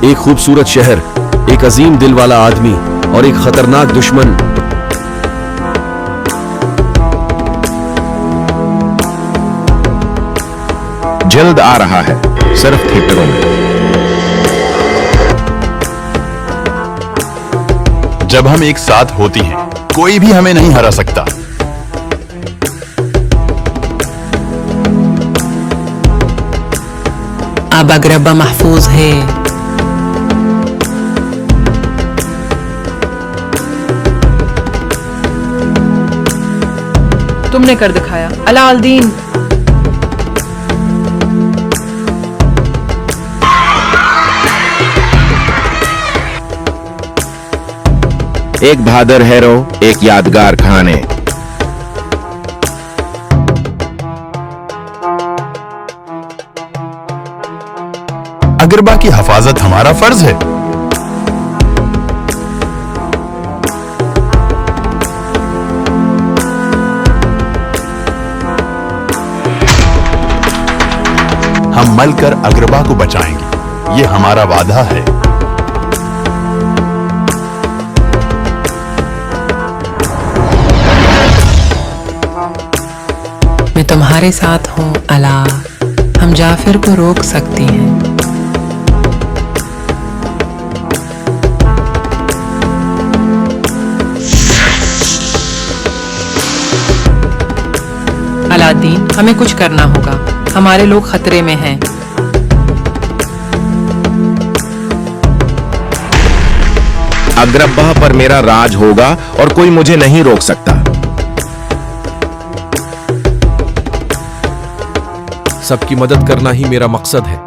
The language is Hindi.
एक खूबसूरत शहर, एक अजीम दिल वाला आदमी और एक खतरनाक दुश्मन। जल्द आ रहा है, सिर्फ थिएटरों में। जब हम एक साथ होती हैं, कोई भी हमें नहीं हरा सकता। अब अगरबा महफूज है। तुमने कर दिखाया अलाउद्दीन। एक बहादुर हेरो, एक यादगार कहानी। अगरबा की हिफाजत हमारा फर्ज है। हम मलकर अगरबा को बचाएंगे, ये हमारा वादा है। मैं तुम्हारे साथ हूँ अला। हम जाफिर को रोक सकती हैं। अलाउद्दीन, हमें कुछ करना होगा। हमारे लोग खतरे में हैं। अगरबा पर मेरा राज होगा और कोई मुझे नहीं रोक सकता। सबकी मदद करना ही मेरा मकसद है।